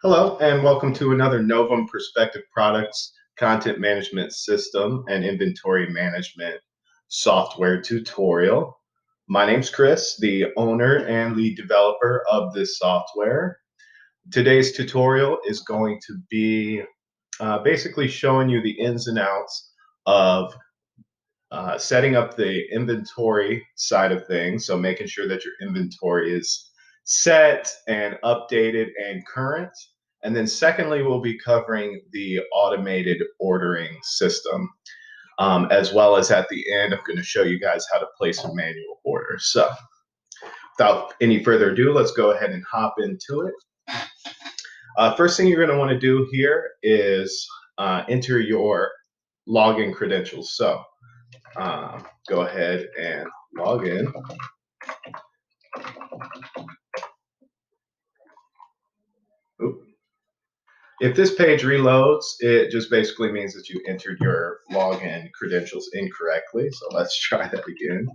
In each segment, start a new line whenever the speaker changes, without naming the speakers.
Hello, and welcome to another Novum Perspective Products Content Management System and Inventory Management Software tutorial. My name's Chris, the owner and lead developer of this software. Today's tutorial is going to be basically showing you the ins and outs of setting up the inventory side of things, so making sure that your inventory is set and updated and current. And then secondly, we'll be covering the automated ordering system, as well as at the end, I'm going to show you guys how to place a manual order. So without any further ado, let's go ahead and hop into it. First thing you're going to want to do here is enter your login credentials. So go ahead and log in. Oop. If this page reloads, it just basically means that you entered your login credentials incorrectly. So let's try that again.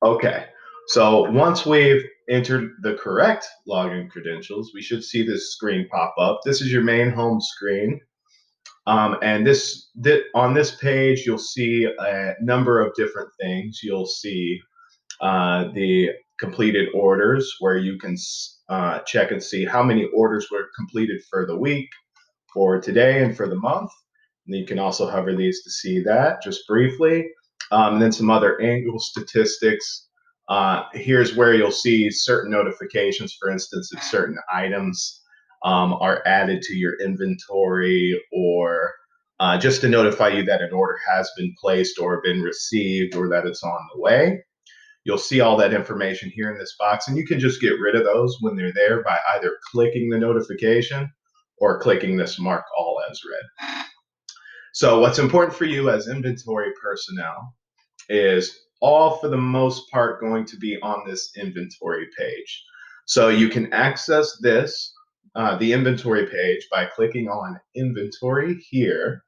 Okay, so once we've entered the correct login credentials, we should see this screen pop up. This is your main home screen. And on this page, you'll see a number of different things. You'll see the completed orders, where you can check and see how many orders were completed for the week, for today, and for the month. And you can also hover these to see that just briefly. And then some other annual statistics. Here's where you'll see certain notifications. For instance, if certain items are added to your inventory, or just to notify you that an order has been placed or been received, or that it's on the way. You'll see all that information here in this box, and you can just get rid of those when they're there by either clicking the notification or clicking this mark all as read. So what's important for you as inventory personnel is all, for the most part, going to be on this inventory page. So you can access this, the inventory page, by clicking on inventory here,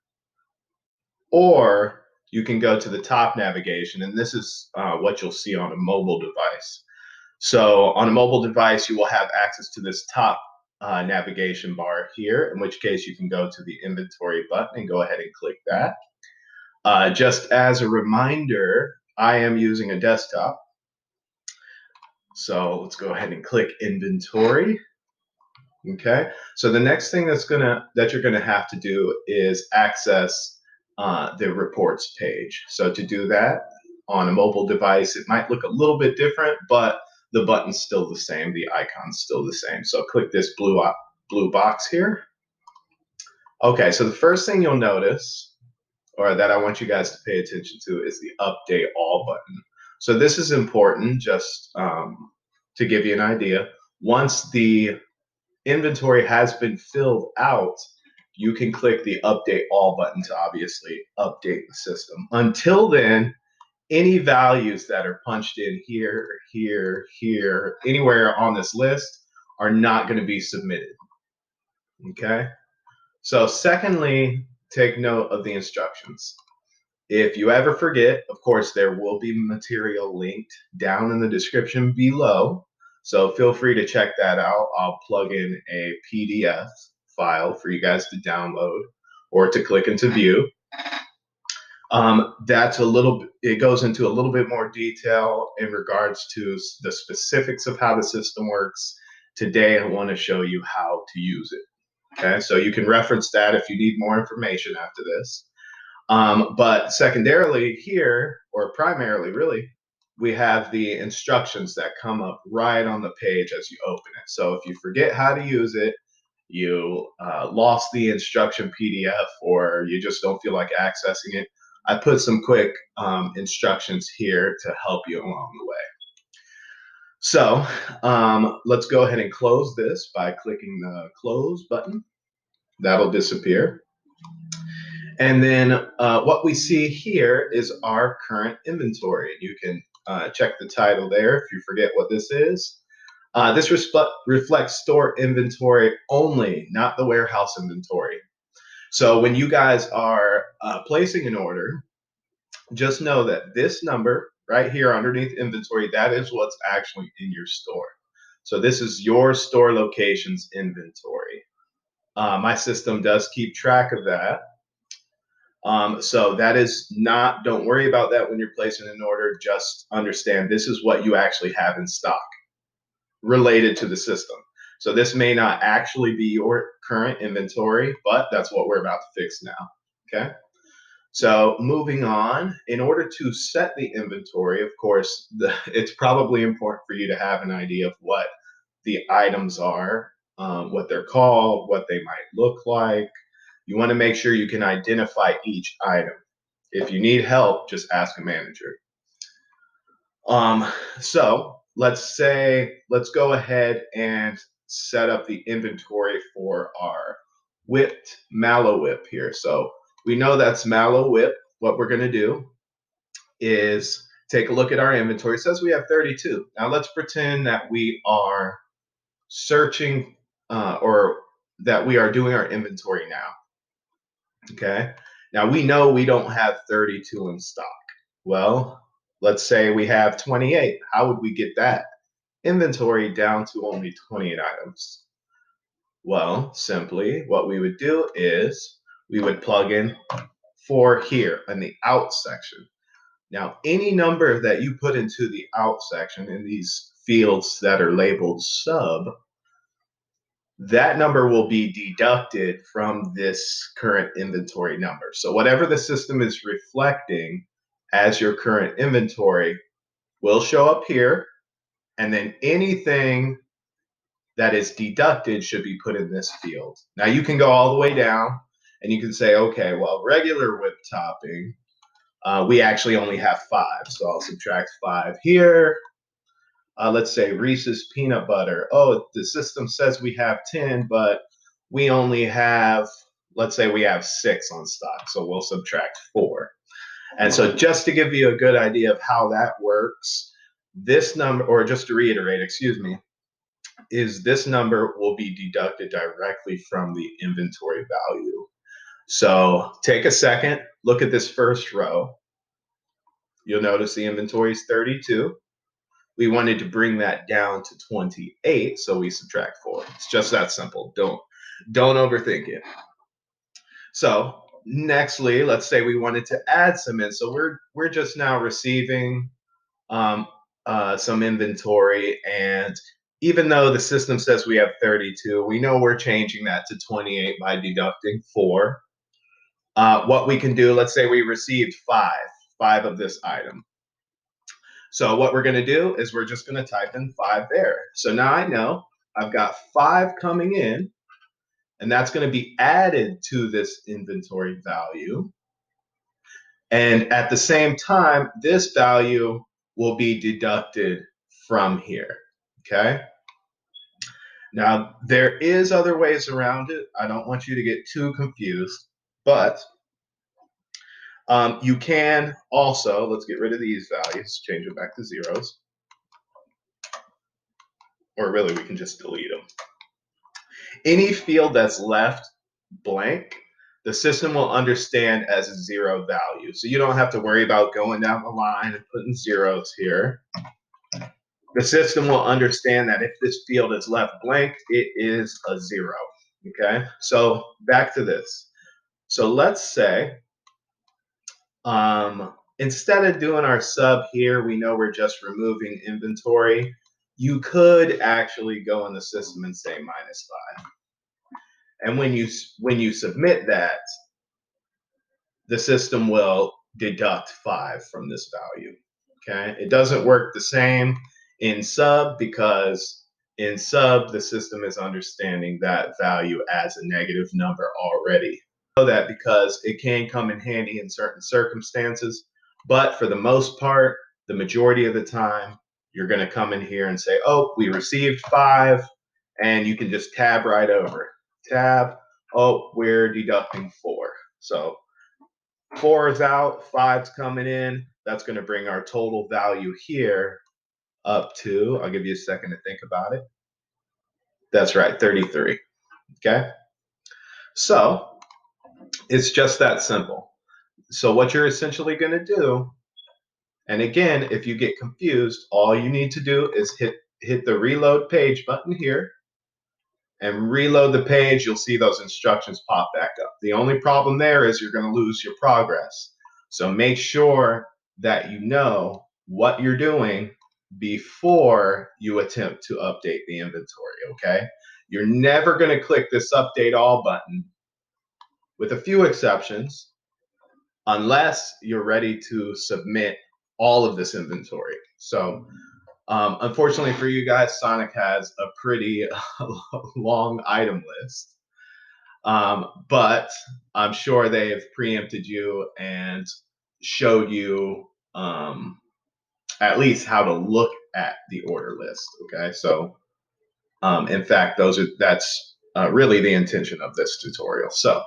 or you can go to the top navigation, and this is what you'll see on a mobile device. So on a mobile device, you will have access to this top navigation bar here, in which case you can go to the inventory button and go ahead and click that. Just as a reminder, I am using a desktop. So let's go ahead and click inventory. Okay, so the next thing that you're gonna have to do is access the reports page. So to do that on a mobile device, it might look a little bit different, but the button's still the same, the icon's still the same. So click this blue box here. Okay, so the first thing you'll notice, or that I want you guys to pay attention to, is the update all button. So this is important, just to give you an idea. Once the inventory has been filled out, you can click the update all button to obviously update the system. Until then, any values that are punched in here, here, anywhere on this list are not going to be submitted. Okay? So secondly, take note of the instructions. If you ever forget, of course, there will be material linked down in the description below. So feel free to check that out. I'll plug in a PDF file for you guys to download or to click into view. It goes into a little bit more detail in regards to the specifics of how the system works. Today, I want to show you how to use it. Okay, so you can reference that if you need more information after this. But secondarily here, or primarily really, we have the instructions that come up right on the page as you open it. So if you forget how to use it, you lost the instruction PDF, or you just don't feel like accessing it, I put some quick instructions here to help you along the way. So let's go ahead and close this by clicking the close button. That'll disappear. And then what we see here is our current inventory. You can check the title there if you forget what this is. This reflects store inventory only, not the warehouse inventory. So when you guys are placing an order, just know that this number right here underneath inventory, that is what's actually in your store. So this is your store location's inventory. My system does keep track of that. So that is not, don't worry about that when you're placing an order. Just understand this is what you actually have in stock related to the system. So this may not actually be your current inventory, but that's what we're about to fix now. Okay. So moving on, in order to set the inventory, of course, it's probably important for you to have an idea of what the items are, what they're called, what they might look like. You want to make sure you can identify each item. If you need help, just ask a manager. So let's go ahead and set up the inventory for our whipped mallow whip here. So we know that's mallow whip. What we're going to do is take a look at our inventory. It says we have 32. Now let's pretend that we are searching or that we are doing our inventory now. Okay. Now we know we don't have 32 in stock. Well, let's say we have 28. How would we get that inventory down to only 28 items? Well, simply what we would do is we would plug in 4 here in the out section. Now, any number that you put into the out section in these fields that are labeled sub, that number will be deducted from this current inventory number. So whatever the system is reflecting as your current inventory will show up here, and then anything that is deducted should be put in this field. Now you can go all the way down and you can say, okay, well, regular whip topping, we actually only have 5. So I'll subtract 5 here. Let's say Reese's peanut butter. Oh, the system says we have 10, but we only have, let's say we have 6 on stock. So we'll subtract 4. And so just to give you a good idea of how that works, this number, or just to reiterate, excuse me, is this number will be deducted directly from the inventory value. So take a second, look at this first row. You'll notice the inventory is 32. We wanted to bring that down to 28, so we subtract 4. It's just that simple. Don't overthink it. So nextly, let's say we wanted to add some in. So we're just now receiving some inventory, and even though the system says we have 32, we know we're changing that to 28 by deducting 4. What we can do, let's say we received 5 of this item. So what we're going to do is we're just going to type in 5 there. So now I know I've got 5 coming in, and that's going to be added to this inventory value. And at the same time, this value will be deducted from here. Okay. Now, there is other ways around it. I don't want you to get too confused, but you can also, let's get rid of these values, change it back to zeros. Or really, we can just delete them. Any field that's left blank, the system will understand as a 0 value. So you don't have to worry about going down the line and putting zeros here. The system will understand that if this field is left blank, it is a 0. Okay, so back to this. So let's say instead of doing our sub here, we know we're just removing inventory. You could actually go in the system and say -5. And when you submit that, the system will deduct 5 from this value. Okay, it doesn't work the same in sub because in sub the system is understanding that value as a negative number already. I know that because it can come in handy in certain circumstances, but for the most part, the majority of the time, you're going to come in here and say, oh, we received 5, and you can just tab right over. Tab, oh, we're deducting 4. So 4 is out, 5's coming in. That's going to bring our total value here up to, I'll give you a second to think about it. That's right, 33. Okay. So it's just that simple. So what you're essentially going to do And again, if you get confused, all you need to do is hit the reload page button here and reload the page. You'll see those instructions pop back up. The only problem there is you're going to lose your progress. So make sure that you know what you're doing before you attempt to update the inventory, okay? You're never going to click this update all button, with a few exceptions, unless you're ready to submit all of this inventory. So unfortunately for you guys, Sonic has a pretty long item list, but I'm sure they've preempted you and showed you at least how to look at the order list. Okay, so in fact, that's really the intention of this tutorial. So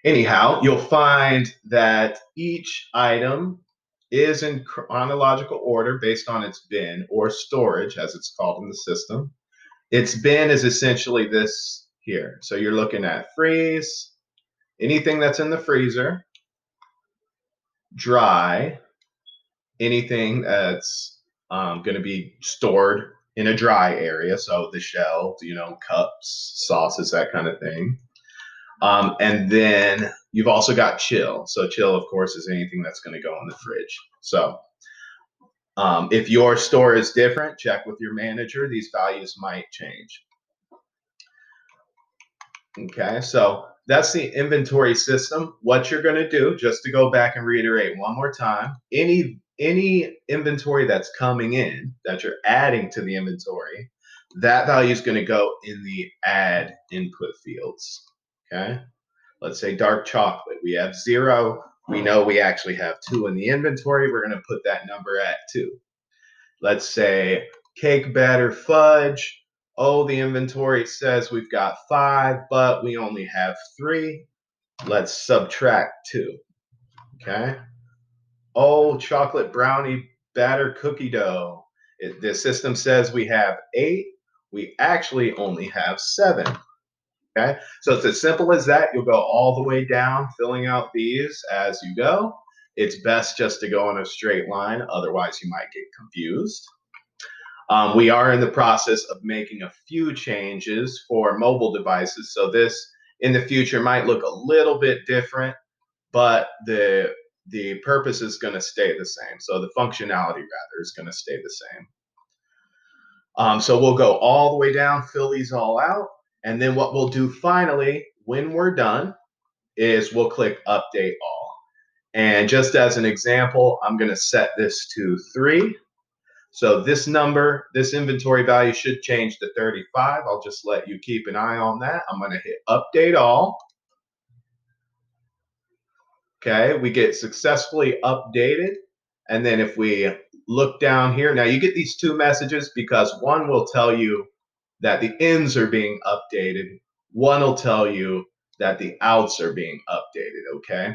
anyhow, you'll find that each item is in chronological order based on its bin or storage, as it's called in the system. Its bin is essentially this here. So you're looking at freeze, anything that's in the freezer, dry, anything that's going to be stored in a dry area. So the shelves, cups, sauces, that kind of thing. And then you've also got chill. So chill, of course, is anything that's going to go in the fridge. So if your store is different, check with your manager. These values might change. Okay, so that's the inventory system. What you're going to do, just to go back and reiterate one more time, any inventory that's coming in that you're adding to the inventory, that value is going to go in the add input fields. Okay, let's say dark chocolate. We have 0. We know we actually have 2 in the inventory. We're going to put that number at 2. Let's say cake batter fudge. Oh, the inventory says we've got 5, but we only have 3. Let's subtract 2. Okay. Oh, chocolate brownie batter cookie dough. The system says we have 8. We actually only have 7. Okay. So it's as simple as that. You'll go all the way down, filling out these as you go. It's best just to go in a straight line. Otherwise, you might get confused. We are in the process of making a few changes for mobile devices. So this in the future might look a little bit different, but the purpose is going to stay the same. So the functionality rather is going to stay the same. So we'll go all the way down, fill these all out. And then what we'll do finally, when we're done, is we'll click update all. And just as an example, I'm going to set this to 3. So this number, this inventory value should change to 35. I'll just let you keep an eye on that. I'm going to hit update all. Okay, we get successfully updated. And then if we look down here, now you get these 2 messages because one will tell you that the ins are being updated. One will tell you that the outs are being updated, okay?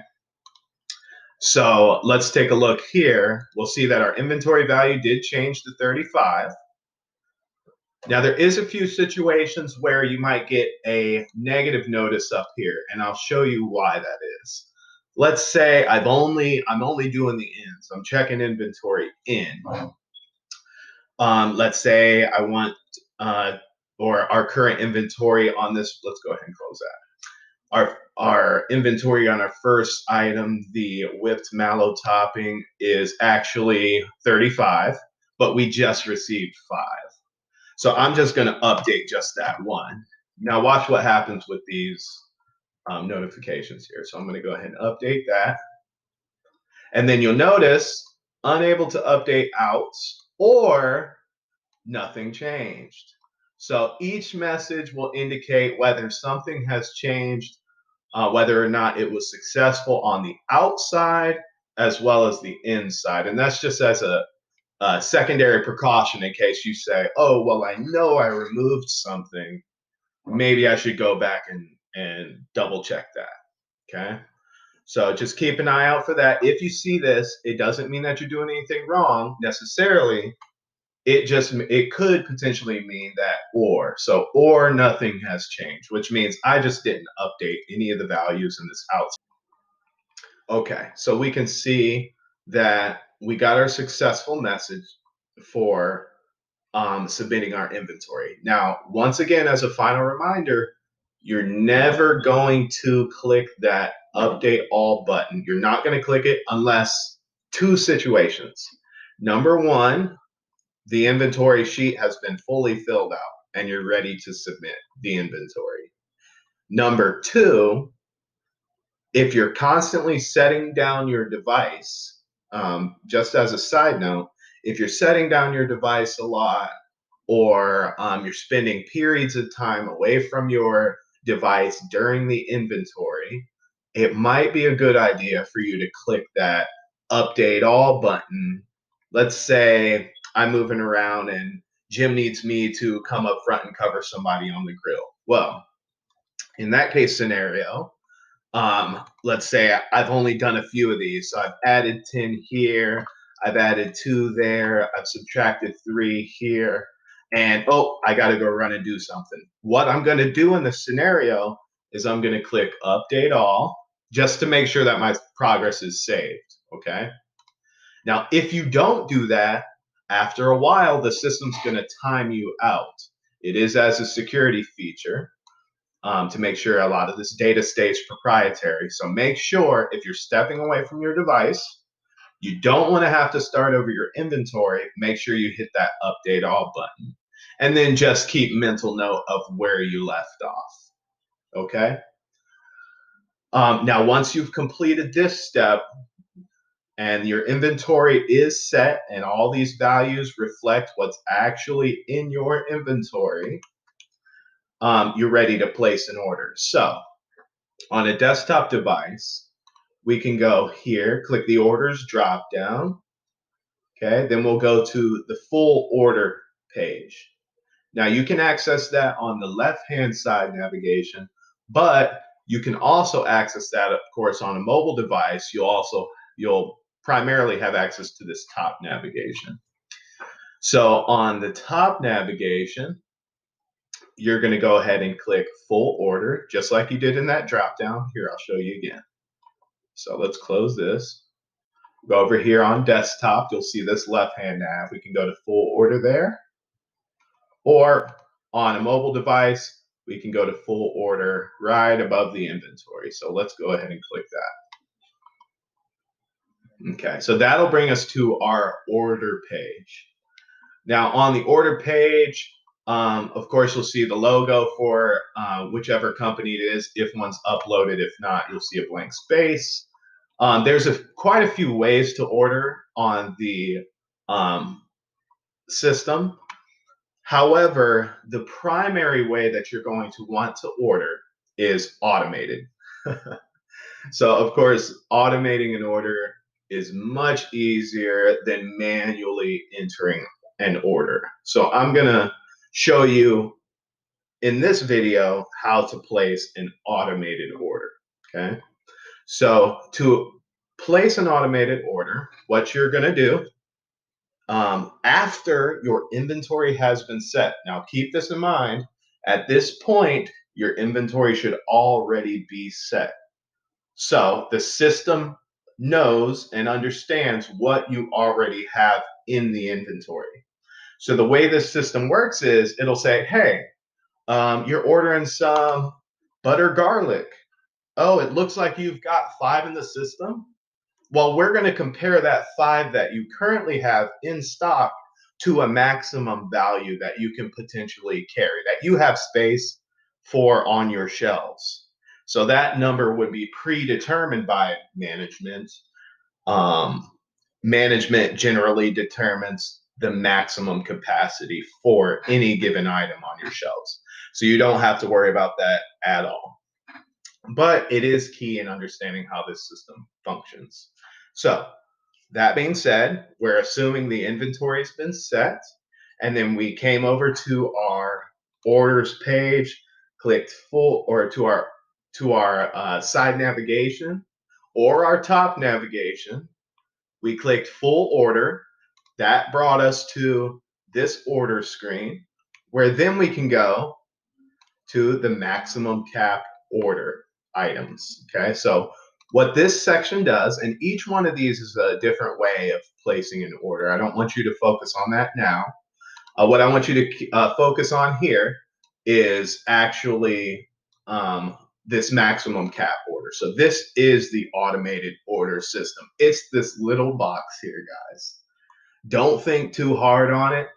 So let's take a look here. We'll see that our inventory value did change to 35. Now there is a few situations where you might get a negative notice up here, and I'll show you why that is. Let's say I'm only doing the ins. I'm checking inventory in. Let's say I want or our current inventory on this. Let's go ahead and close that. Our inventory on our first item, the whipped mallow topping, is actually 35, but we just received 5. So I'm just going to update just that one. Now watch what happens with these notifications here. So I'm going to go ahead and update that. And then you'll notice unable to update outs or nothing changed. So each message will indicate whether something has changed, whether or not it was successful on the outside as well as the inside. And that's just as a secondary precaution in case you say, oh, well, I know I removed something. Maybe I should go back and double check that. Okay. So just keep an eye out for that. If you see this, it doesn't mean that you're doing anything wrong necessarily. It could potentially mean that or nothing has changed, which means I just didn't update any of the values in this outside. Okay, so we can see that we got our successful message for submitting our inventory. Now, once again, as a final reminder, you're never going to click that update all button. You're not going to click it unless two situations. Number one, the inventory sheet has been fully filled out and you're ready to submit the inventory. Number two, if you're constantly setting down your device, just as a side note, if you're setting down your device a lot, or you're spending periods of time away from your device during the inventory, it might be a good idea for you to click that update all button. Let's say I'm moving around and Jim needs me to come up front and cover somebody on the grill. Well, in that case scenario, let's say I've only done a few of these. So I've added 10 here, I've added 2 there, I've subtracted 3 here, and oh, I got to go run and do something. What I'm going to do in this scenario is I'm going to click update all just to make sure that my progress is saved. Okay. Now, if you don't do that, after a while, the system's going to time you out. It is as a security feature to make sure a lot of this data stays proprietary. So make sure if you're stepping away from your device, you don't want to have to start over your inventory. Make sure you hit that update all button. And then just keep mental note of where you left off. Okay? Now, once you've completed this step and your inventory is set and all these values reflect what's actually in your inventory, you're ready to place an order. So on a desktop device, we can go here, click the orders drop down. Okay, then we'll go to the full order page. Now you can access that on the left-hand side navigation, but you can also access that, of course, on a mobile device. You'll primarily have access to this top navigation. So on the top navigation, you're going to go ahead and click full order, just like you did in that drop down. Here, I'll show you again. So let's close this. Go over here on desktop, you'll see this left-hand nav. We can go to full order there. Or on a mobile device, we can go to full order right above the inventory. So let's go ahead and click that. Okay, so that'll bring us to our order page. Now on the order page, of course, you'll see the logo for whichever company it is, if one's uploaded. If not, you'll see a blank space. There's quite a few ways to order on the system. However, the primary way that you're going to want to order is automated. So, of course, automating an order is much easier than manually entering an order. So I'm going to show you in this video how to place an automated order. Okay. So to place an automated order, what you're going to do after your inventory has been set. Now, keep this in mind. At this point, your inventory should already be set. So the system knows and understands what you already have in the inventory. So the way this system works is it'll say, hey, you're ordering some butter garlic. Oh, it looks like you've got 5 in the system. Well, we're going to compare that 5 that you currently have in stock to a maximum value that you can potentially carry, that you have space for on your shelves. So that number would be predetermined by management. Management generally determines the maximum capacity for any given item on your shelves. So you don't have to worry about that at all. But it is key in understanding how this system functions. So that being said, we're assuming the inventory has been set, and then we came over to our orders page, clicked full or to our side navigation or our top navigation. We clicked full order. That brought us to this order screen, where then we can go to the maximum cap order items. Okay, so What this section does, and each one of these is a different way of placing an order. I don't want you to focus on that now. What I want you to focus on here is actually this maximum cap order. So this is the automated order system. It's this little box here, guys. Don't think too hard on it.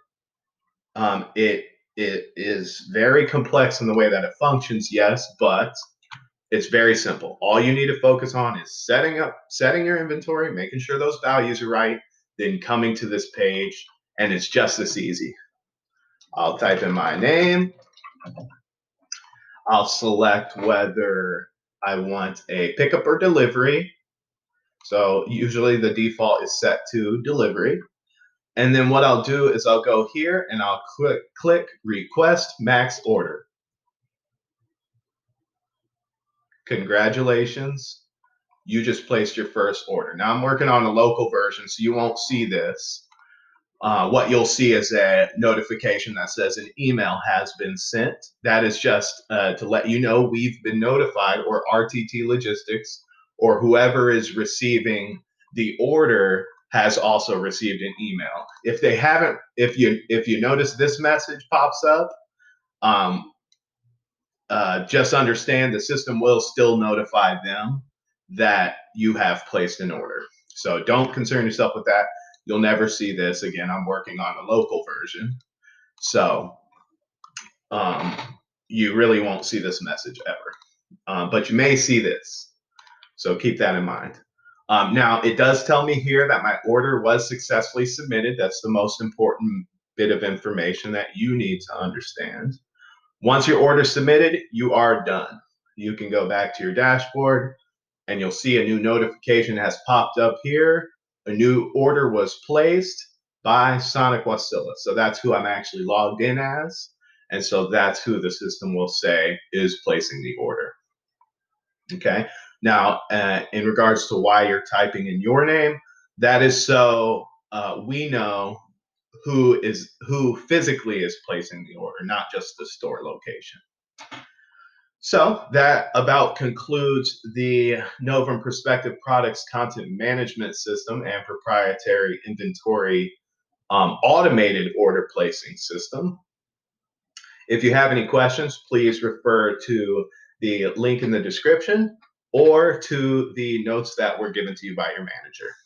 It is very complex in the way that it functions, yes, but it's very simple. All you need to focus on is setting your inventory, making sure those values are right, then coming to this page, and it's just this easy. I'll type in my name. I'll select whether I want a pickup or delivery. So usually the default is set to delivery. And then what I'll do is I'll go here and I'll click request max order. Congratulations, you just placed your first order. Now I'm working on a local version, so you won't see this. What you'll see is a notification that says an email has been sent. That is just to let you know we've been notified, or RTT Logistics, or whoever is receiving the order has also received an email. If they haven't, if you notice this message pops up, just understand the system will still notify them that you have placed an order. So don't concern yourself with that. You'll never see this again. I'm working on a local version. So you really won't see this message ever. But you may see this. So keep that in mind. Now, it does tell me here that my order was successfully submitted. That's the most important bit of information that you need to understand. Once your order is submitted, you are done. You can go back to your dashboard and you'll see a new notification has popped up here. A new order was placed by Sonic Wasilla. So that's who I'm actually logged in as. And so that's who the system will say is placing the order. Okay. Now, in regards to why you're typing in your name, that is so we know who physically is placing the order, not just the store location. So that about concludes the Novum Prospective Products Content Management System and Proprietary Inventory Automated Order Placing System. If you have any questions, please refer to the link in the description or to the notes that were given to you by your manager.